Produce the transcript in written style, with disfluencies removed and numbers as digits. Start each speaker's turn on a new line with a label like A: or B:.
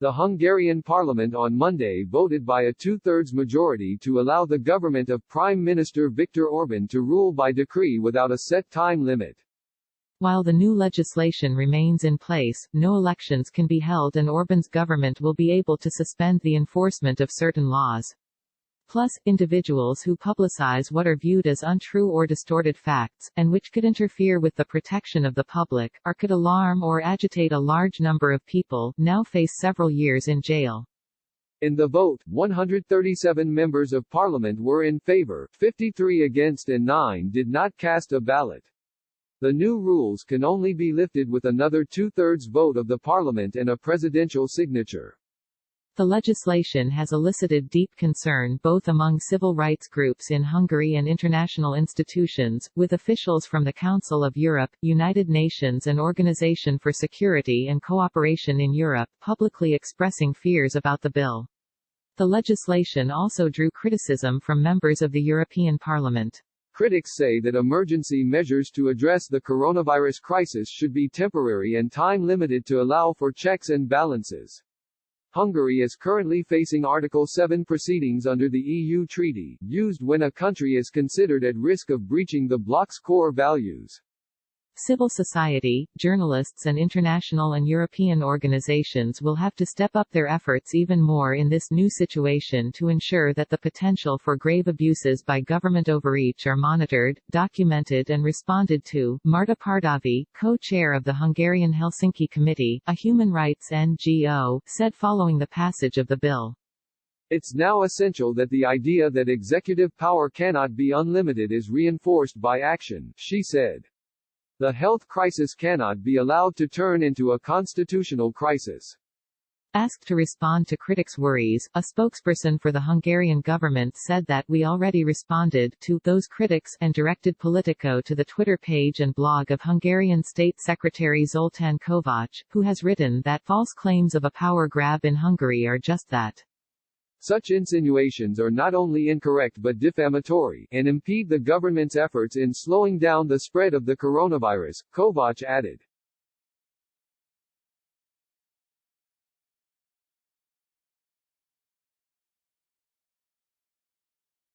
A: The Hungarian parliament on Monday voted by a two-thirds majority to allow the government of Prime Minister Viktor Orbán to rule by decree without a set time limit.
B: While the new legislation remains in place, no elections can be held and Orbán's government will be able to suspend the enforcement of certain laws. Plus, individuals who publicize what are viewed as untrue or distorted facts, and which could interfere with the protection of the public, or could alarm or agitate a large number of people, now face several years in jail.
A: In the vote, 137 members of parliament were in favor, 53 against and 9 did not cast a ballot. The new rules can only be lifted with another two-thirds vote of the parliament and a presidential signature.
B: The legislation has elicited deep concern both among civil rights groups in Hungary and international institutions, with officials from the Council of Europe, United Nations and Organization for Security and Cooperation in Europe publicly expressing fears about the bill. The legislation also drew criticism from members of the European Parliament.
A: Critics say that emergency measures to address the coronavirus crisis should be temporary and time-limited to allow for checks and balances. Hungary is currently facing Article 7 proceedings under the EU treaty, used when a country is considered at risk of breaching the bloc's core values.
B: Civil society, journalists and international and European organizations will have to step up their efforts even more in this new situation to ensure that the potential for grave abuses by government overreach are monitored, documented and responded to. Marta Pardavi, co-chair of the Hungarian Helsinki Committee, a human rights NGO, said following the passage of the bill.
A: It's now essential that the idea that executive power cannot be unlimited is reinforced by action, she said. The health crisis cannot be allowed to turn into a constitutional crisis.
B: Asked to respond to critics' worries, a spokesperson for the Hungarian government said that we already responded to those critics and directed Politico to the Twitter page and blog of Hungarian State Secretary Zoltán Kovács, who has written that false claims of a power grab in Hungary are just that.
A: Such insinuations are not only incorrect but defamatory, and impede the government's efforts in slowing down the spread of the coronavirus, Kovács added.